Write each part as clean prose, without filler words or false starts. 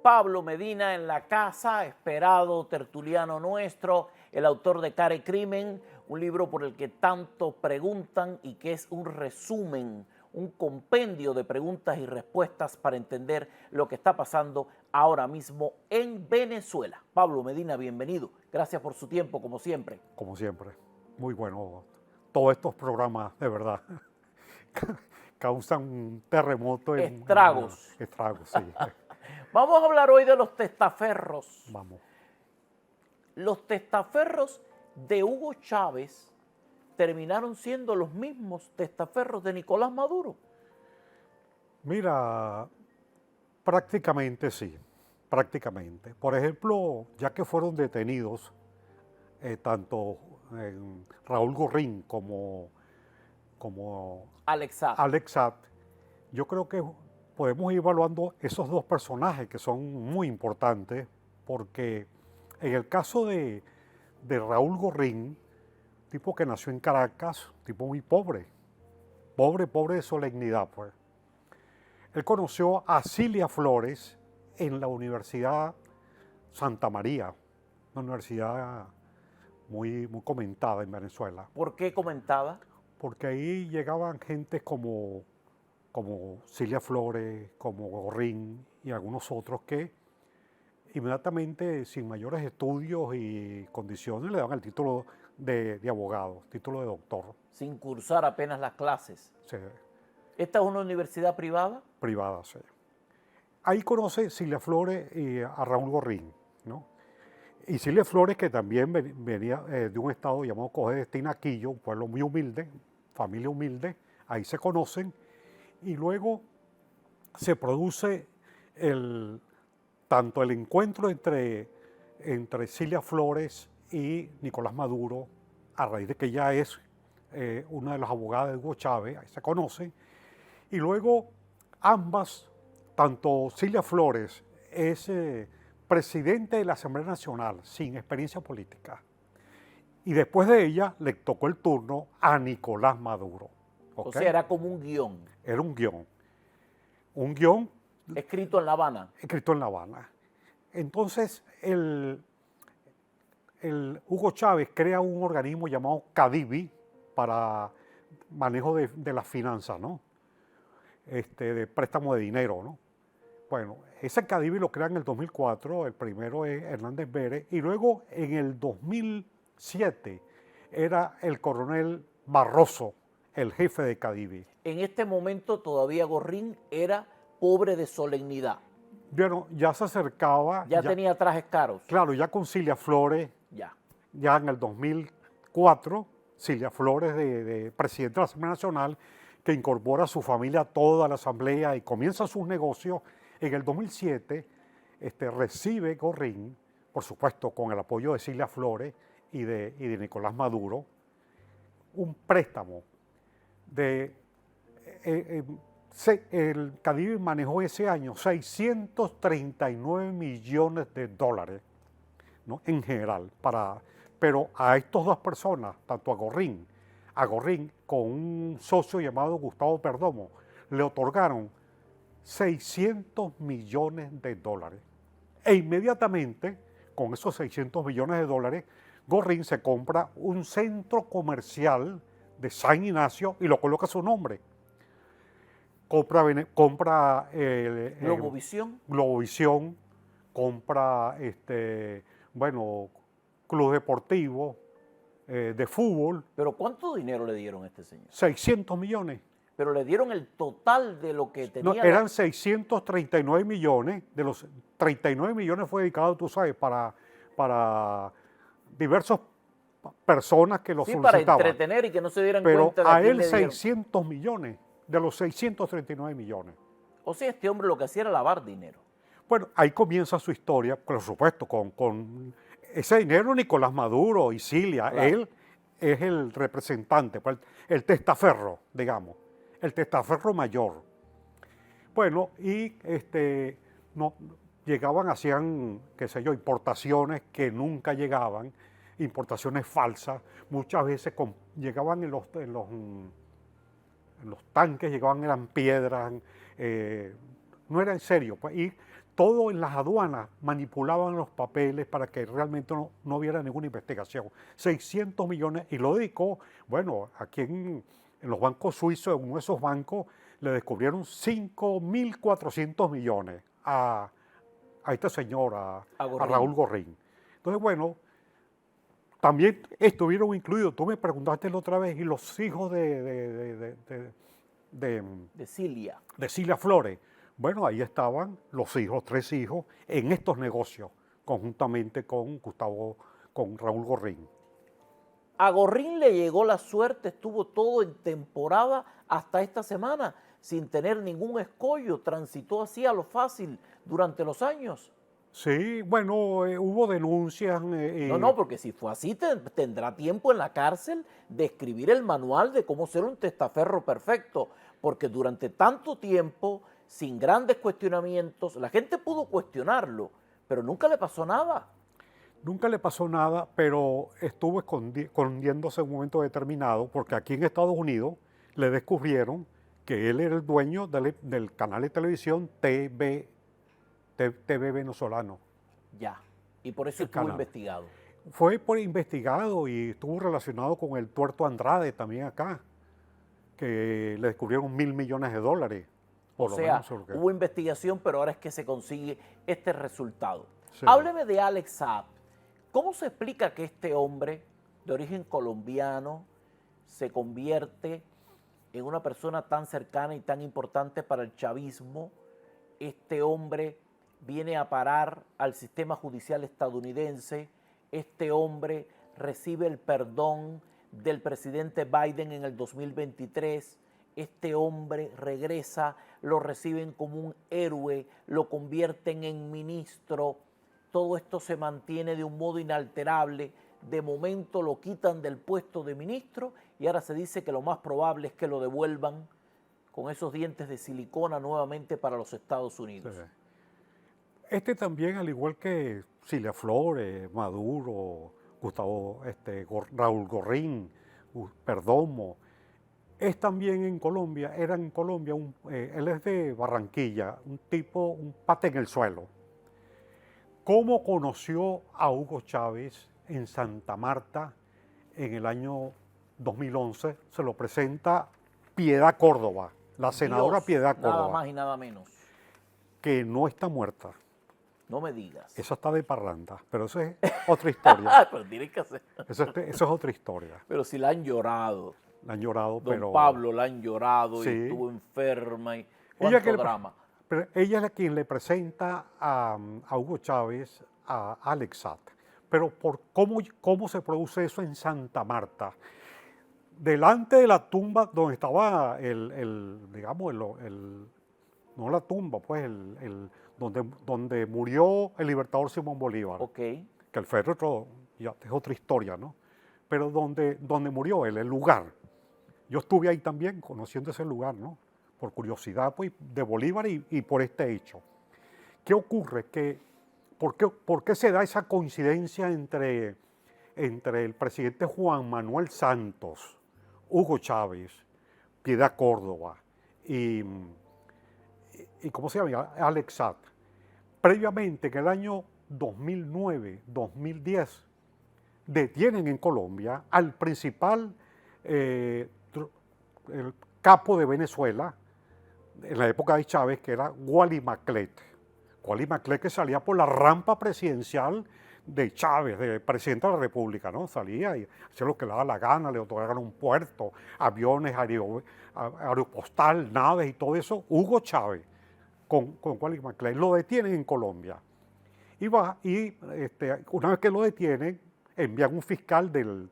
Pablo Medina en la casa, esperado tertuliano nuestro, el autor de Care Crimen, un libro por el que tanto preguntan y que es un resumen, un compendio de preguntas y respuestas para entender lo que está pasando ahora mismo en Venezuela. Pablo Medina, bienvenido. Gracias por su tiempo, como siempre. Como siempre, muy bueno. Todos estos programas, de verdad, causan un terremoto Estragos. estragos, sí. Vamos a hablar hoy de los testaferros. Vamos. Los testaferros de Hugo Chávez terminaron siendo los mismos testaferros de Nicolás Maduro. Mira, prácticamente sí, prácticamente. Por ejemplo, ya que fueron detenidos tanto Raúl Gorrín como Alex Saab. Alex Saab, yo creo que podemos ir evaluando esos dos personajes que son muy importantes, porque en el caso de Raúl Gorrín, tipo que nació en Caracas, tipo muy pobre, pobre de solemnidad, pues. Él conoció a Cilia Flores en la Universidad Santa María, una universidad muy comentada en Venezuela, ¿Por qué comentaba? porque ahí llegaban gente como Cilia Flores, como Gorrín y algunos otros que inmediatamente, sin mayores estudios y condiciones, le daban el título de abogado, título de doctor. Sin cursar apenas las clases. Sí, ¿Esta es una universidad privada? privada, sí. Ahí conoce Cilia Flores y a Raúl Gorrín, ¿no? Y Cilia Flores, que también venía de un estado llamado Coge de Tinaquillo, un pueblo muy humilde, familia humilde, ahí se conocen, y luego se produce tanto el encuentro entre Cilia Flores y Nicolás Maduro, a raíz de que ella es una de las abogadas de Hugo Chávez, ahí se conocen, y luego ambas, tanto Cilia Flores es presidente de la Asamblea Nacional sin experiencia política, y después de ella le tocó el turno a Nicolás Maduro. O ¿Okay? sea, era como un guión. Era un guión Escrito en La Habana. escrito en La Habana. Entonces, Hugo Chávez crea un organismo llamado CADIVI para manejo de las finanzas, ¿no? De préstamo de dinero, ¿no? Bueno, ese CADIVI lo crea en el 2004, el primero es Hernández Vélez, y luego en el 2007 era el coronel Barroso, el jefe de CADIVI. En este momento todavía Gorrín era pobre de solemnidad. Bueno, ya se acercaba. Ya tenía trajes caros. Claro, ya con Cilia Flores, ya en el 2004, Cilia Flores de presidente de la Asamblea Nacional, que incorpora a su familia a toda la Asamblea y comienza sus negocios. En el 2007 recibe Gorrín, por supuesto con el apoyo de Cilia Flores y de Nicolás Maduro, un préstamo de... el CADIVI manejó ese año 639 millones de dólares, ¿no? En general, pero a estas dos personas, tanto a Gorrín con un socio llamado Gustavo Perdomo, le otorgaron 600 millones de dólares. E inmediatamente, con esos 600 millones de dólares, Gorrín se compra un centro comercial de San Ignacio y lo coloca a su nombre. Compra Globovisión, compra club deportivo, de fútbol. ¿Pero cuánto dinero le dieron a este señor? 600 millones. Pero le dieron el total de lo que tenía. No, eran 639 millones, de los 39 millones fue dedicado, tú sabes, para diversas personas que lo solicitaban. Para entretener y que no se dieran pero cuenta de a quién él le dieron. 600 millones, de los 639 millones. O sea, este hombre lo que hacía era lavar dinero. Bueno, ahí comienza su historia, por supuesto, con ese dinero Nicolás Maduro y Cilia. Claro. Él es el representante, el testaferro, digamos, el testaferro mayor. Bueno, y no, llegaban, hacían, qué sé yo, importaciones que nunca llegaban, importaciones falsas, muchas veces llegaban en los tanques, eran piedras, no era en serio, pues, y todo en las aduanas manipulaban los papeles para que realmente no hubiera ninguna investigación. 600 millones, y lo dedicó, bueno, aquí en los bancos suizos, en uno de esos bancos, le descubrieron 5.400 millones a este señor, a Raúl Gorrín. Entonces, bueno, también estuvieron incluidos, tú me preguntaste la otra vez, y los hijos de Cilia. De Cilia Flores. Bueno, ahí estaban los hijos, 3 hijos, en estos negocios, conjuntamente con Raúl Gorrín. A Gorrín le llegó la suerte, estuvo todo en temporada hasta esta semana, sin tener ningún escollo, transitó así a lo fácil durante los años. Sí, bueno, hubo denuncias. No, porque si fue así, tendrá tiempo en la cárcel de escribir el manual de cómo ser un testaferro perfecto, porque durante tanto tiempo, sin grandes cuestionamientos, la gente pudo cuestionarlo, pero nunca le pasó nada. Nunca le pasó nada, pero estuvo escondiéndose en un momento determinado, porque aquí en Estados Unidos le descubrieron que él era el dueño del canal de televisión TV venezolano. Ya, y por eso estuvo investigado. Fue investigado y estuvo relacionado con el Tuerto Andrade también acá, que le descubrieron $1.000 millones. O sea, hubo investigación, pero ahora es que se consigue este resultado. Sí. Hábleme de Alex Saab. ¿Cómo se explica que este hombre de origen colombiano se convierte en una persona tan cercana y tan importante para el chavismo? Este hombre viene a parar al sistema judicial estadounidense. Este hombre recibe el perdón del presidente Biden en el 2023. Este hombre regresa, lo reciben como un héroe, lo convierten en ministro. Todo esto se mantiene de un modo inalterable. De momento lo quitan del puesto de ministro y ahora se dice que lo más probable es que lo devuelvan con esos dientes de silicona nuevamente para los Estados Unidos. Sí. Este también, al igual que Cilia Flores, Maduro, Raúl Gorrín, Perdomo, es también en Colombia, era en Colombia, él es de Barranquilla, un pate en el suelo. ¿Cómo conoció a Hugo Chávez en Santa Marta en el año 2011? Se lo presenta Piedad Córdoba, la senadora Piedad Córdoba. Nada más y nada menos. Que no está muerta. No me digas. Esa está de parranda, pero eso es otra historia. Pero tiene que hacer. Eso es otra historia. Pero si la han llorado. La han llorado, pero... Don Pablo la han llorado sí. Y estuvo enferma y cuánto drama. Pero ella es quien le presenta a Hugo Chávez a Alex Saab. Pero ¿cómo se produce eso en Santa Marta? Delante de la tumba donde estaba no la tumba, pues donde murió el libertador Simón Bolívar. Ok. Que el féretro ya es otra historia, ¿no? Pero donde murió él, el lugar. Yo estuve ahí también conociendo ese lugar, ¿no? Por curiosidad, pues, de Bolívar y por este hecho. ¿Qué ocurre? ¿Por qué se da esa coincidencia entre el presidente Juan Manuel Santos, Hugo Chávez, Piedad Córdoba y ¿cómo se llama? Alex Saab? Previamente, en el año 2009, 2010, detienen en Colombia al principal el capo de Venezuela, en la época de Chávez, que era Wally Maclet. Wally Maclet, que salía por la rampa presidencial de Chávez, de presidente de la República, ¿no? Salía y hacía lo que le daba la gana, le otorgaron un puerto, aviones, aeropostal, naves y todo eso. Hugo Chávez con Wally Maclet lo detienen en Colombia. Y una vez que lo detienen, envían un fiscal del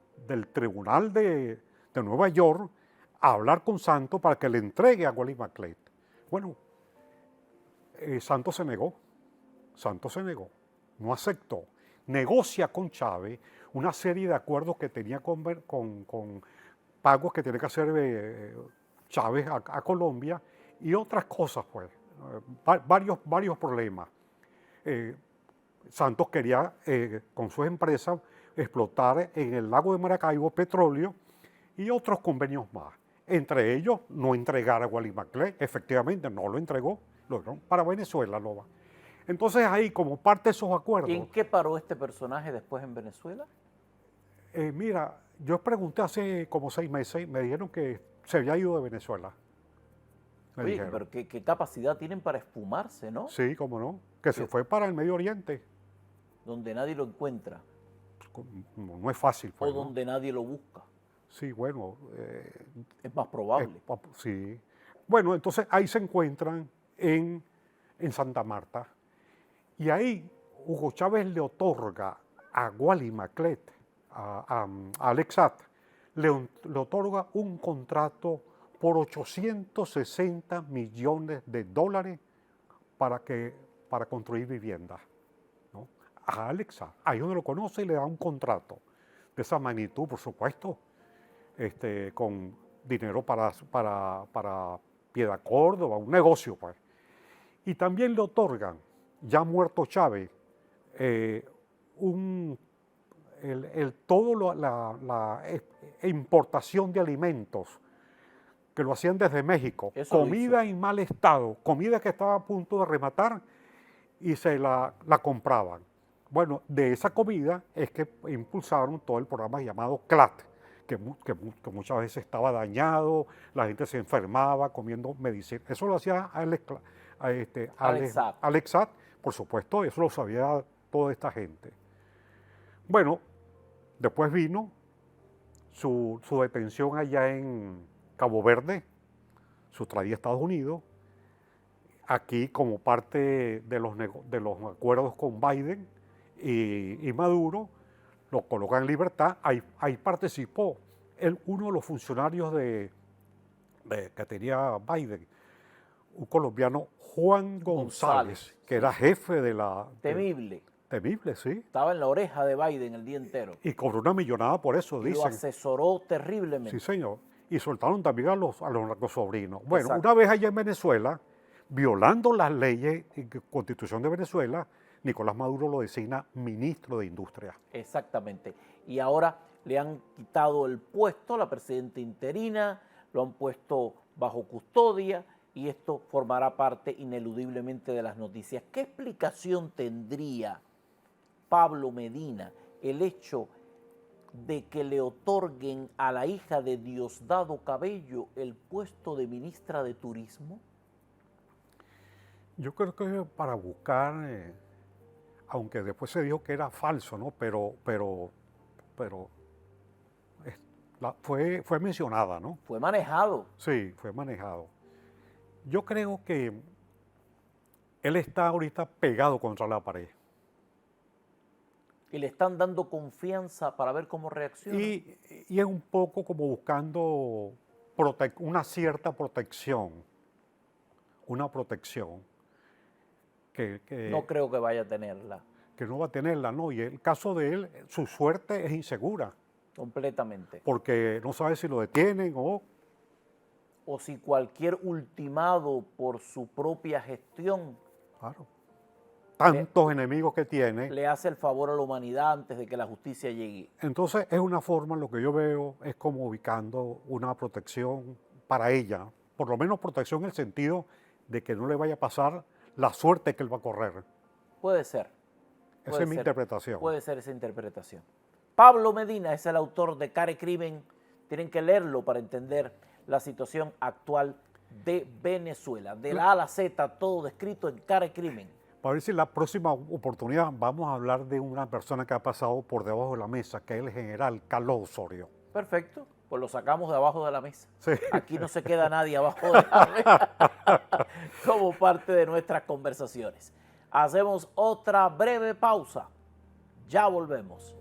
tribunal de Nueva York a hablar con Santos para que le entregue a Wally Maclet. Bueno, Santos se negó, no aceptó. Negocia con Chávez una serie de acuerdos que tenía con pagos que tenía que hacer Chávez a Colombia y otras cosas, pues, varios problemas. Santos quería, con sus empresas, explotar en el lago de Maracaibo petróleo y otros convenios más. Entre ellos, no entregar a Wally Maclet, efectivamente no lo entregó, para Venezuela no va. Entonces ahí, como parte de esos acuerdos... ¿Y en qué paró este personaje después en Venezuela? Mira, yo pregunté hace como 6 meses y me dijeron que se había ido de Venezuela. Me Oye, dijeron. pero qué capacidad tienen para esfumarse, ¿no? Sí, cómo no, que se fue para el Medio Oriente. Donde nadie lo encuentra No es fácil, o pues, ¿no? donde nadie lo busca. Sí, bueno, Es más probable. sí. Bueno, entonces ahí se encuentran en Santa Marta y ahí Hugo Chávez le otorga a Wally Maclet, a Alex Satt, le otorga un contrato por 860 millones de dólares para construir viviendas, ¿no? A Alex Satt, ahí uno lo conoce y le da un contrato de esa magnitud, por supuesto, con dinero para Piedad Córdoba, un negocio, pues. Y también le otorgan, ya muerto Chávez, la importación de alimentos que lo hacían desde México, Eso lo comida en mal estado, comida que estaba a punto de rematar y se la compraban. Bueno, de esa comida es que impulsaron todo el programa llamado CLAT, que muchas veces estaba dañado, la gente se enfermaba comiendo medicina. Eso lo hacía Alex Satt, por supuesto, eso lo sabía toda esta gente. Bueno, después vino su detención allá en Cabo Verde, su traída a Estados Unidos, aquí como parte de los acuerdos con Biden y Maduro, lo colocan en libertad, ahí participó uno de los funcionarios que tenía Biden, un colombiano, Juan González, que era jefe de la... Temible. Temible, sí. Estaba en la oreja de Biden el día entero. Y cobró una millonada por eso, y dicen. lo asesoró terriblemente. Sí, señor. Y soltaron también a los narcosobrinos. Bueno, Exacto. una vez allá en Venezuela, violando las leyes y constitución de Venezuela, Nicolás Maduro lo designa ministro de Industria. Exactamente. Y ahora le han quitado el puesto a la presidenta interina, lo han puesto bajo custodia y esto formará parte ineludiblemente de las noticias. ¿Qué explicación tendría Pablo Medina el hecho de que le otorguen a la hija de Diosdado Cabello el puesto de ministra de Turismo? Yo creo que para buscar, aunque después se dijo que era falso, ¿no? Pero fue mencionada, ¿no? Fue manejado. Sí, fue manejado. Yo creo que él está ahorita pegado contra la pared. Y le están dando confianza para ver cómo reacciona. Y es un poco como buscando una cierta protección. Una protección que no creo que vaya a tenerla. Que no va a tenerla, ¿no? Y el caso de él, su suerte es insegura. Completamente. Porque no sabe si lo detienen o si cualquier ultimado por su propia gestión. Claro. Tantos enemigos que tiene. Le hace el favor a la humanidad antes de que la justicia llegue. Entonces es una forma, lo que yo veo, es como ubicando una protección para ella. Por lo menos protección en el sentido de que no le vaya a pasar la suerte que él va a correr. Puede ser. Esa es mi interpretación. Puede ser esa interpretación. Pablo Medina es el autor de Care Crimen. Tienen que leerlo para entender la situación actual de Venezuela. De la A a la Z, todo descrito en Care Crimen. Para ver si la próxima oportunidad vamos a hablar de una persona que ha pasado por debajo de la mesa, que es el general Carlos Osorio. Perfecto, pues lo sacamos de abajo de la mesa. Sí. Aquí no se queda nadie abajo de la mesa como parte de nuestras conversaciones. Hacemos otra breve pausa. Ya volvemos.